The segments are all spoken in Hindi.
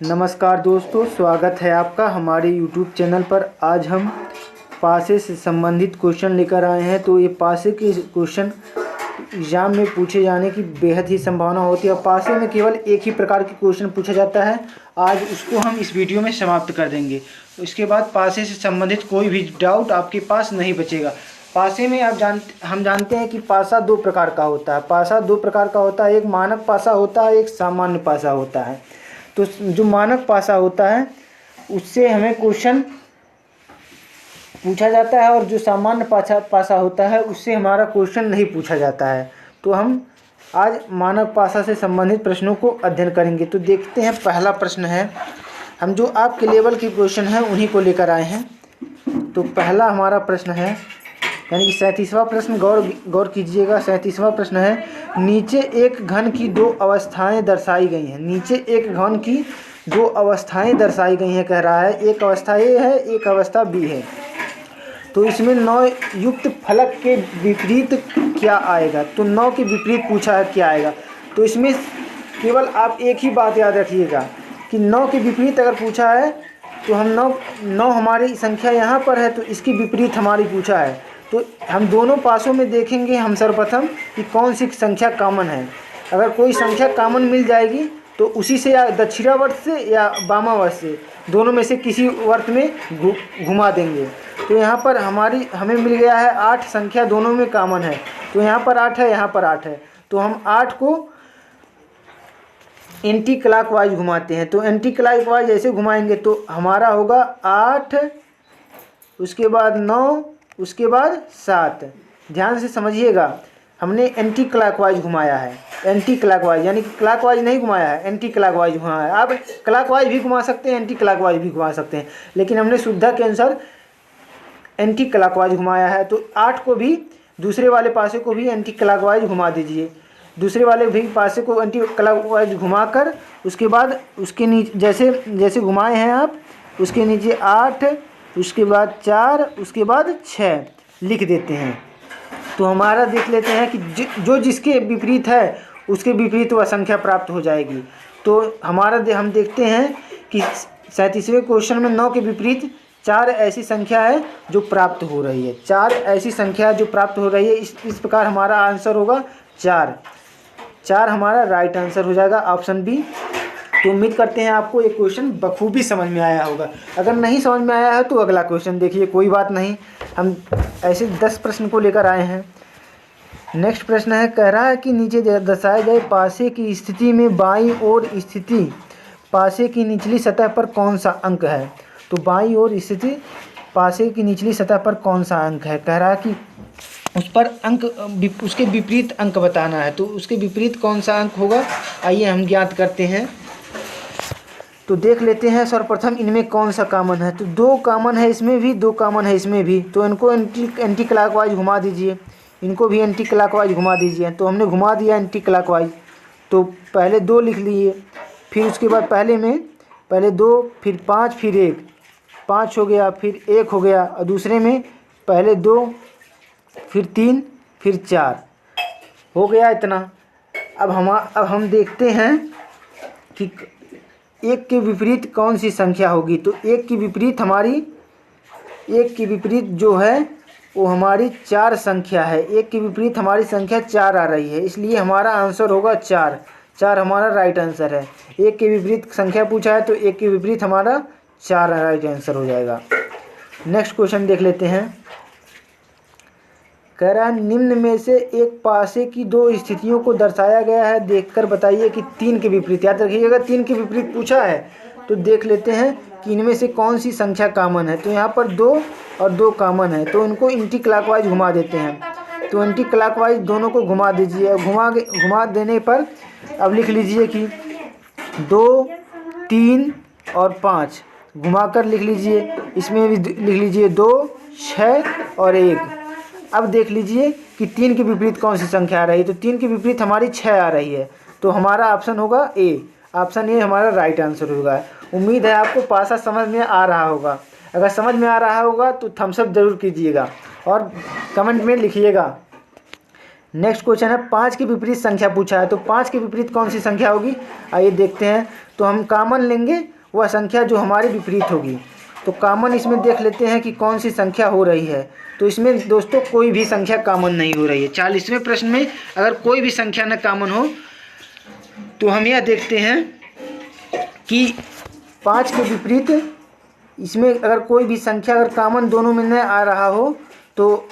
नमस्कार दोस्तों, स्वागत है आपका हमारे YouTube चैनल पर। आज हम पासे से संबंधित क्वेश्चन लेकर आए हैं। तो ये पासे के क्वेश्चन एग्ज़ाम में पूछे जाने की बेहद ही संभावना होती है। पासे में केवल एक ही प्रकार के क्वेश्चन पूछा जाता है। आज उसको हम इस वीडियो में समाप्त कर देंगे। उसके बाद पासे से संबंधित कोई भी डाउट आपके पास नहीं बचेगा। पासे में हम जानते हैं कि पासा दो प्रकार का होता है। पासा दो प्रकार का होता है, एक मानक पासा होता है, एक सामान्य पासा होता है। तो जो मानक पासा होता है उससे हमें क्वेश्चन पूछा जाता है, और जो सामान्य पासा होता है उससे हमारा क्वेश्चन नहीं पूछा जाता है। तो हम आज मानक पासा से संबंधित प्रश्नों को अध्ययन करेंगे। तो देखते हैं, पहला प्रश्न है, हम जो आपके लेवल के क्वेश्चन हैं उन्हीं को लेकर आए हैं। तो पहला हमारा प्रश्न है, यानी कि 37वां प्रश्न, गौर कीजिएगा। 37वां प्रश्न है, नीचे एक घन की दो अवस्थाएं दर्शाई गई हैं। नीचे एक घन की दो अवस्थाएं दर्शाई गई हैं कह रहा है। एक अवस्था ए है, एक अवस्था बी है। तो इसमें 9 युक्त फलक के विपरीत क्या आएगा? तो 9 के विपरीत पूछा है, क्या आएगा? तो इसमें केवल आप एक ही बात याद रखिएगा कि 9 के विपरीत अगर पूछा है तो हम 9 हमारी संख्या यहाँ पर है, तो इसकी विपरीत हमारी पूछा है। तो हम दोनों पासों में देखेंगे हम सर्वप्रथम कि कौन सी संख्या कॉमन है। अगर कोई संख्या कॉमन मिल जाएगी तो उसी से, या दक्षिणावर्त से या वामावर्त से, दोनों में से किसी वर्त में घुमा देंगे। तो यहाँ पर हमें मिल गया है 8 संख्या, दोनों में कॉमन है। तो यहाँ पर 8 है, यहाँ पर 8 है। तो हम 8 को एंटी क्लॉकवाइज घुमाते हैं। तो एंटी क्लॉकवाइज ऐसे घुमाएंगे तो हमारा होगा 8, उसके बाद 9, उसके बाद 7। ध्यान से समझिएगा, हमने एंटी क्लॉकवाइज घुमाया है। एंटी क्लॉकवाइज यानी कि क्लॉकवाइज नहीं घुमाया है, एंटी क्लॉकवाइज घुमाया है। आप क्लॉकवाइज भी घुमा सकते हैं, एंटी क्लॉकवाइज भी घुमा सकते हैं, लेकिन हमने सुविधा के अनुसार एंटी क्लॉकवाइज घुमाया है। तो 8 को भी, दूसरे वाले पासे को भी एंटी क्लॉकवाइज घुमा दीजिए। दूसरे वाले भी पासे को एंटी क्लॉकवाइज घुमाकर उसके बाद उसके नीचे जैसे घुमाए हैं आप, उसके नीचे 8, उसके बाद 4, उसके बाद 6 लिख देते हैं। तो हमारा देख लेते हैं कि जो जिसके विपरीत है उसके विपरीत वह संख्या प्राप्त हो जाएगी। तो हम देखते हैं कि 37वें क्वेश्चन में 9 के विपरीत 4 ऐसी संख्या है जो प्राप्त हो रही है। 4 ऐसी संख्या जो प्राप्त हो रही है। इस प्रकार हमारा आंसर होगा 4 हमारा राइट आंसर हो जाएगा, ऑप्शन बी। तो उम्मीद करते हैं आपको ये क्वेश्चन बखूबी समझ में आया होगा। अगर नहीं समझ में आया है तो अगला क्वेश्चन देखिए, कोई बात नहीं। हम ऐसे 10 प्रश्न को लेकर आए हैं। नेक्स्ट प्रश्न है, कह रहा है कि नीचे दर्शाए गए पासे की स्थिति में बाईं ओर स्थिति पासे की निचली सतह पर कौन सा अंक है? तो बाईं ओर स्थिति पासे की निचली सतह पर कौन सा अंक है? कह रहा है कि उस पर अंक, उसके विपरीत अंक बताना है। तो उसके विपरीत कौन सा अंक होगा, आइए हम ज्ञात करते हैं। तो देख लेते हैं सर्वप्रथम इनमें कौन सा कॉमन है। तो 2 कॉमन है इसमें भी, 2 कॉमन है इसमें भी। तो इनको एंटी क्लॉकवाइज घुमा दीजिए, इनको भी एंटी क्लॉकवाइज घुमा दीजिए। तो हमने घुमा दिया एंटी क्लॉकवाइज। तो पहले 2 लिख लिए, फिर उसके बाद पहले 2, फिर 5, फिर 1, 5 हो गया, फिर 1 हो गया। और दूसरे में पहले 2, फिर 3, फिर 4 हो गया इतना। अब हम देखते हैं कि 1 के विपरीत कौन सी संख्या होगी। तो 1 के विपरीत जो है वो हमारी 4 संख्या है। 1 के विपरीत हमारी संख्या 4 आ रही है, इसलिए हमारा आंसर होगा 4 हमारा राइट आंसर है। 1 के विपरीत संख्या पूछा है तो 1 के विपरीत हमारा 4 राइट आंसर हो जाएगा। नेक्स्ट क्वेश्चन देख लेते हैं। कह रहा है, निम्न में से एक पासे की 2 स्थितियों को दर्शाया गया है, देखकर बताइए कि 3 के विपरीत। याद रखिएगा 3 के विपरीत पूछा है। तो देख लेते हैं कि इनमें से कौन सी संख्या कॉमन है। तो यहाँ पर 2 और 2 कॉमन है, तो इनको एंटी क्लॉकवाइज घुमा देते हैं। तो एंटी क्लॉकवाइज दोनों को घुमा दीजिए। घुमा देने पर अब लिख लीजिए कि 2, 3 और 5 घुमाकर लिख लीजिए। इसमें भी लिख लीजिए 2, 6 और 1। अब देख लीजिए कि 3 के विपरीत कौन सी संख्या आ रही है। तो 3 के विपरीत हमारी 6 आ रही है। तो हमारा ऑप्शन होगा ए। ऑप्शन ए हमारा राइट आंसर होगा। उम्मीद है आपको पासा समझ में आ रहा होगा। अगर समझ में आ रहा होगा तो थम्स अप जरूर कीजिएगा और कमेंट में लिखिएगा। नेक्स्ट क्वेश्चन है 5 के विपरीत संख्या पूछा है, तो 5 के विपरीत कौन सी संख्या होगी, आइए देखते हैं। तो हम कॉमन लेंगे वह संख्या जो हमारी विपरीत होगी। तो कॉमन इसमें देख लेते हैं कि कौन सी संख्या हो रही है। तो इसमें दोस्तों कोई भी संख्या कॉमन नहीं हो रही है। 40वें प्रश्न में अगर कोई भी संख्या न कॉमन हो तो हम यह देखते हैं कि 5 के विपरीत इसमें अगर कोई भी संख्या अगर कॉमन दोनों में न आ रहा हो तो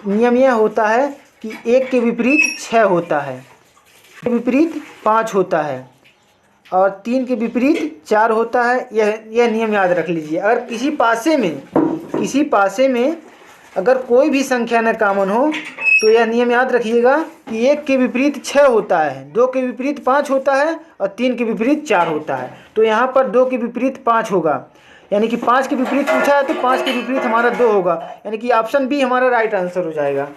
नियम यह होता है कि 1 के विपरीत 6 होता है, के विपरीत 5 होता है और 3 के विपरीत 4 होता है। यह नियम याद रख लीजिए। अगर किसी पासे में अगर कोई भी संख्या न कॉमन हो तो यह नियम याद रखिएगा कि 1 के विपरीत 6 होता है, 2 के विपरीत 5 होता है और 3 के विपरीत 4 होता है। तो यहाँ पर 2 के विपरीत 5 होगा, यानी कि 5 के विपरीत पूछा है तो 5 के विपरीत हमारा 2 होगा, यानी कि ऑप्शन बी हमारा राइट आंसर हो जाएगा।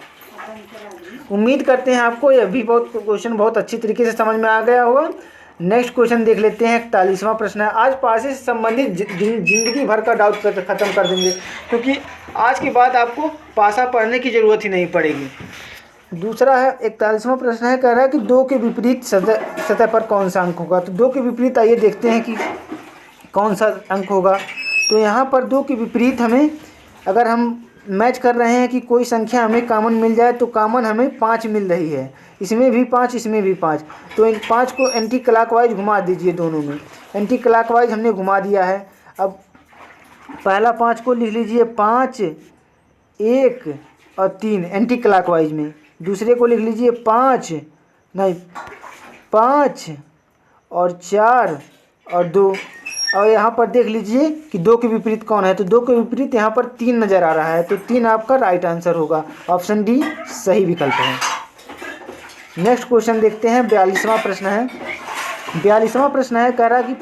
उम्मीद करते हैं आपको यह भी क्वेश्चन बहुत अच्छी तरीके से समझ में आ गया होगा। नेक्स्ट क्वेश्चन देख लेते हैं। 41वां प्रश्न है। आज पासे से संबंधित जिंदगी भर का डाउट खत्म कर देंगे, क्योंकि आज के बाद आपको पासा पढ़ने की ज़रूरत ही नहीं पड़ेगी। दूसरा है 41वां प्रश्न है, कह रहा है कि 2 के विपरीत सतह पर कौन सा अंक होगा। तो 2 के विपरीत आइए देखते हैं कि कौन सा अंक होगा। तो यहाँ पर 2 के विपरीत हमें अगर हम मैच कर रहे हैं कि कोई संख्या हमें कॉमन मिल जाए तो कॉमन हमें 5 मिल रही है, इसमें भी 5 इसमें भी 5। तो इन 5 को एंटी क्लॉकवाइज घुमा दीजिए, दोनों में एंटी क्लॉकवाइज हमने घुमा दिया है। अब पहला 5 को लिख लीजिए 5, 1 और 3 एंटी क्लॉकवाइज में। दूसरे को लिख लीजिए 5 और 4 और 2। और यहाँ पर देख लीजिए कि 2 के विपरीत कौन है। तो 2 के विपरीत यहाँ पर 3 नज़र आ रहा है, तो 3 आपका राइट आंसर होगा। ऑप्शन डी सही विकल्प है। नेक्स्ट क्वेश्चन देखते हैं। 42वां प्रश्न है। 42वां प्रश्न है, कह रहा है कि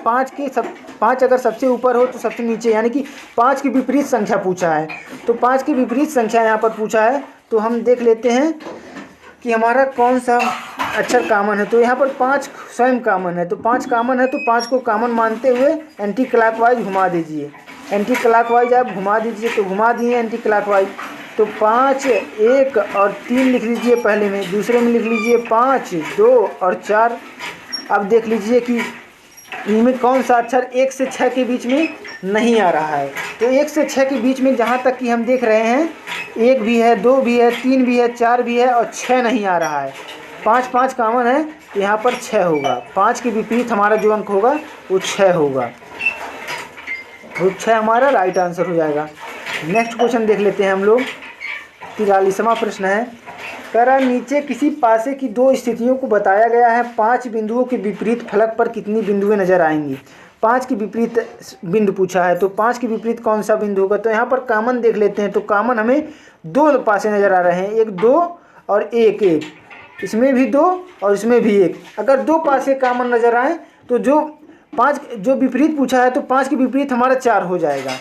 5 अगर सबसे ऊपर हो तो सबसे नीचे, यानी कि 5 की विपरीत संख्या पूछा है। तो 5 की विपरीत संख्या यहाँ पर पूछा है, तो हम देख लेते हैं कि हमारा कौन सा अक्षर कॉमन है। तो यहाँ पर 5 स्वयं कॉमन है, तो 5 कॉमन है तो 5 को कॉमन मानते हुए एंटी क्लॉकवाइज घुमा दीजिए। एंटी क्लॉकवाइज आप घुमा दीजिए, तो घुमा दिए एंटी क्लॉकवाइज। तो 5, 1 और 3 लिख लीजिए पहले में, दूसरे में लिख लीजिए 5, 2 और 4। अब देख लीजिए कि इनमें कौन सा अक्षर 1 से 6 के बीच में नहीं आ रहा है। तो 1 से 6 के बीच में जहाँ तक कि हम देख रहे हैं 1 भी है, 2 भी है, 3 भी है, 4 भी है और 6 नहीं आ रहा है। 5 कॉमन है, तो यहाँ पर 6 होगा। 5 के विपरीत हमारा जो अंक होगा वो 6 होगा, वो 6 हमारा राइट आंसर हो जाएगा। नेक्स्ट क्वेश्चन देख लेते हैं हम लोग। 43वां प्रश्न है, कह रहा नीचे किसी पासे की 2 स्थितियों को बताया गया है। 5 बिंदुओं के विपरीत फलक पर कितनी बिंदुएं नजर आएंगी। 5 के विपरीत बिंदु पूछा है, तो 5 के विपरीत कौन सा बिंदु होगा। तो यहाँ पर कॉमन देख लेते हैं। तो कॉमन हमें 2 पासे नज़र आ रहे हैं, एक 2 और एक 1। इसमें भी 2 और इसमें भी 1। अगर 2 पासे कॉमन नज़र आए तो जो विपरीत पूछा है तो 5 के विपरीत हमारा 4 हो जाएगा।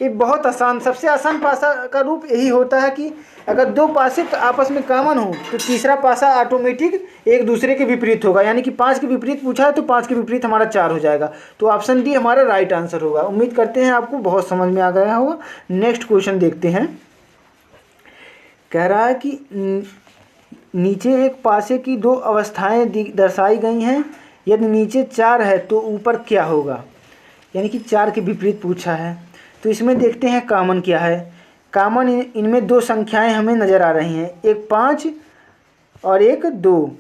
ये बहुत आसान, सबसे आसान पासा का रूप यही होता है कि अगर 2 पासे आपस में कॉमन हो तो तीसरा पासा ऑटोमेटिक एक दूसरे के विपरीत होगा, यानी कि 5 के विपरीत पूछा है तो 5 के विपरीत हमारा 4 हो जाएगा। तो ऑप्शन डी हमारा राइट आंसर होगा। उम्मीद करते हैं आपको बहुत समझ में आ गया होगा। नेक्स्ट क्वेश्चन देखते हैं। कह रहा है कि नीचे एक पासे की 2 अवस्थाएं दर्शाई गई हैं। यदि नीचे 4 है तो ऊपर क्या होगा, यानी कि 4 के विपरीत पूछा है। तो इसमें देखते हैं कॉमन क्या है। कॉमन इनमें 2 संख्याएं हमें नज़र आ रही हैं, एक 5 और एक 2।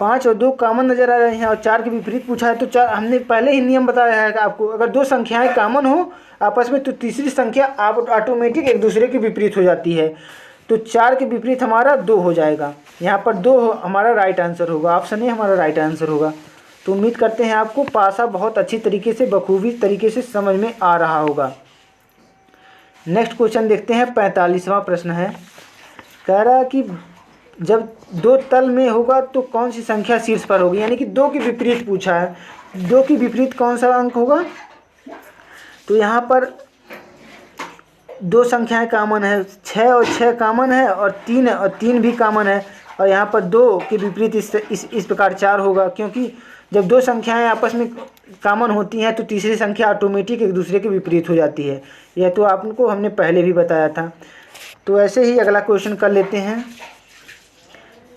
5 और 2 कॉमन नज़र आ रहे हैं और 4 के विपरीत पूछा है। तो 4 हमने पहले ही नियम बताया है कि आपको अगर 2 संख्याएं कॉमन हो आपस में तो तीसरी संख्या ऑटोमेटिक एक दूसरे के विपरीत हो जाती है। तो 4 के विपरीत हमारा 2 हो जाएगा। यहाँ पर 2 हमारा राइट आंसर होगा। ऑप्शन ए हमारा राइट आंसर होगा। तो उम्मीद करते हैं आपको पासा बहुत अच्छी तरीके से बखूबी तरीके से समझ में आ रहा होगा। नेक्स्ट क्वेश्चन देखते हैं। 45वां प्रश्न है, कह रहा है कि जब 2 तल में होगा तो कौन सी संख्या शीर्ष पर होगी, यानी कि 2 के विपरीत पूछा है। 2 के विपरीत कौन सा अंक होगा। तो यहाँ पर 2 संख्याएं कॉमन है, 6 और 6 कॉमन है और 3 भी कॉमन है। और यहाँ पर 2 के विपरीत इस प्रकार 4 होगा, क्योंकि जब 2 संख्याएं आपस में कॉमन होती हैं तो तीसरी संख्या ऑटोमेटिक एक दूसरे के विपरीत हो जाती है। यह तो आपको हमने पहले भी बताया था। तो ऐसे ही अगला क्वेश्चन कर लेते हैं।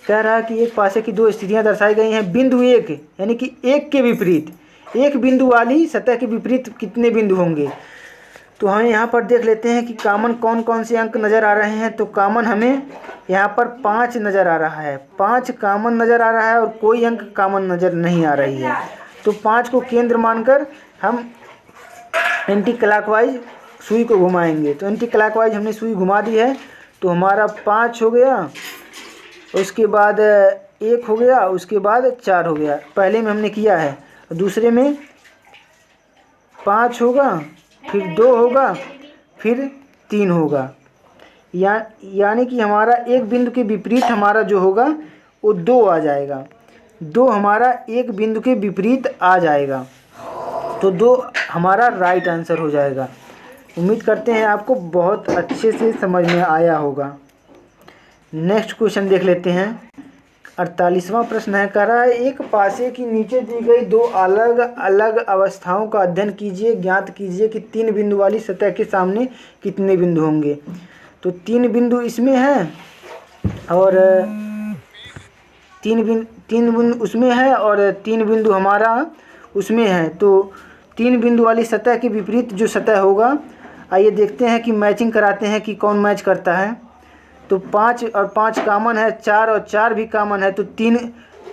कह रहा है कि एक पासे की दो स्थितियां दर्शाई गई हैं। बिंदु एक यानी कि एक के विपरीत, एक बिंदु वाली सतह के विपरीत कितने बिंदु होंगे। तो हमें यहाँ पर देख लेते हैं कि कॉमन कौन कौन से अंक नज़र आ रहे हैं। तो कॉमन हमें यहाँ पर 5 नज़र आ रहा है, 5 कॉमन नज़र आ रहा है और कोई अंक कॉमन नज़र नहीं आ रही है। तो 5 को केंद्र मानकर हम एंटी क्लॉकवाइज सुई को घुमाएंगे। तो एंटी क्लॉकवाइज हमने सुई घुमा दी है। तो हमारा 5 हो गया, उसके बाद 1 हो गया, उसके बाद 4 हो गया। पहले में हमने किया है, दूसरे में 5 होगा, फिर 2 होगा, फिर 3 होगा। यानी कि हमारा एक बिंदु के विपरीत हमारा जो होगा वो 2 आ जाएगा। 2 हमारा एक बिंदु के विपरीत आ जाएगा, तो 2 हमारा राइट आंसर हो जाएगा। उम्मीद करते हैं आपको बहुत अच्छे से समझ में आया होगा। नेक्स्ट क्वेश्चन देख लेते हैं। 48वां प्रश्न है, कह रहा है एक पासे की नीचे दी गई दो अलग अलग अवस्थाओं का अध्ययन कीजिए, ज्ञात कीजिए कि 3 बिंदु वाली सतह के सामने कितने बिंदु होंगे। तो 3 बिंदु इसमें हैं और 3 बिंदु उसमें है और 3 बिंदु हमारा उसमें है। तो 3 बिंदु वाली सतह के विपरीत जो सतह होगा, आइए देखते हैं कि मैचिंग कराते हैं कि कौन मैच करता है। तो 5 और 5 कॉमन है, 4 और 4 भी कॉमन है। तो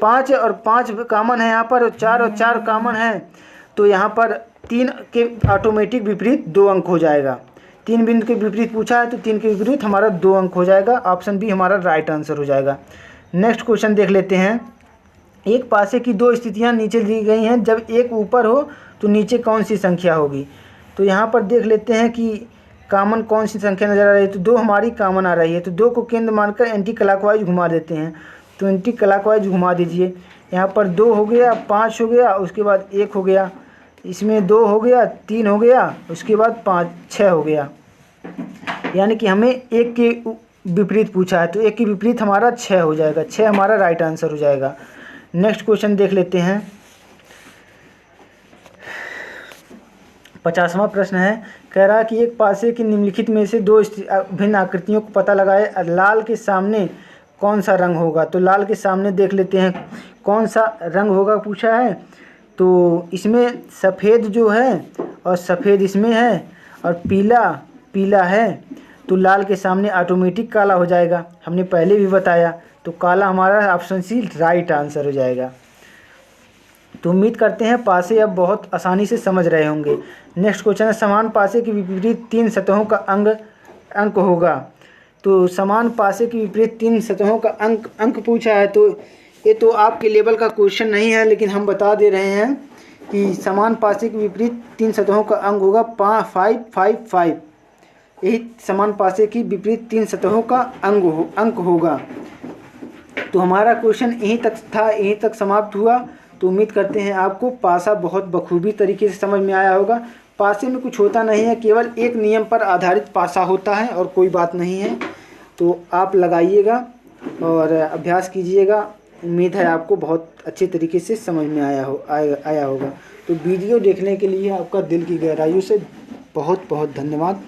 5 और 5 कॉमन है यहाँ पर, और 4 और 4 कॉमन है। तो यहाँ पर 3 के ऑटोमेटिक विपरीत 2 अंक हो जाएगा। 3 बिंदु के विपरीत पूछा है तो 3 के विपरीत हमारा 2 अंक हो जाएगा। ऑप्शन बी हमारा राइट आंसर हो जाएगा। नेक्स्ट क्वेश्चन देख लेते हैं। एक पासे की दो स्थितियाँ नीचे दी गई हैं, जब एक ऊपर हो तो नीचे कौन सी संख्या होगी। तो यहाँ पर देख लेते हैं कि कॉमन कौन सी संख्या नज़र आ रही है। तो 2 हमारी कॉमन आ रही है, तो 2 को केंद्र मानकर एंटी क्लॉकवाइज घुमा देते हैं। तो एंटी क्लॉकवाइज घुमा दीजिए। यहाँ पर 2 हो गया, 5 हो गया, उसके बाद 1 हो गया, इसमें 2 हो गया, 3 हो गया, उसके बाद 5 6 हो गया। यानी कि हमें 1 के विपरीत पूछा है, तो 1 के विपरीत हमारा 6 हो जाएगा। 6 हमारा राइट आंसर हो जाएगा। नेक्स्ट क्वेश्चन देख लेते हैं। 50वां प्रश्न है, कह रहा है कि एक पासे की निम्नलिखित में से 2 भिन्न आकृतियों को पता लगाए, लाल के सामने कौन सा रंग होगा। तो लाल के सामने देख लेते हैं कौन सा रंग होगा पूछा है। तो इसमें सफ़ेद जो है और सफ़ेद इसमें है और पीला है, तो लाल के सामने ऑटोमेटिक काला हो जाएगा। हमने पहले भी बताया, तो काला हमारा ऑप्शन सी राइट आंसर हो जाएगा। तो उम्मीद करते हैं पासे अब बहुत आसानी से समझ रहे होंगे। नेक्स्ट क्वेश्चन है, समान पासे के विपरीत 3 सतहों का अंक होगा। तो समान पासे के विपरीत 3 सतहों का अंक पूछा है। तो ये तो आपके लेवल का क्वेश्चन नहीं है, लेकिन हम बता दे रहे हैं कि समान पासे के विपरीत 3 सतहों का अंक होगा 5 5 5। यही समान पासे की विपरीत 3 सतहों का अंक होगा। तो हमारा क्वेश्चन यहीं तक था, यहीं तक समाप्त हुआ। तो उम्मीद करते हैं आपको पासा बहुत बखूबी तरीके से समझ में आया होगा। पासे में कुछ होता नहीं है, केवल एक नियम पर आधारित पासा होता है और कोई बात नहीं है। तो आप लगाइएगा और अभ्यास कीजिएगा। उम्मीद है आपको बहुत अच्छे तरीके से समझ में आया होगा। तो वीडियो देखने के लिए आपका दिल की गहराइयों से बहुत बहुत धन्यवाद।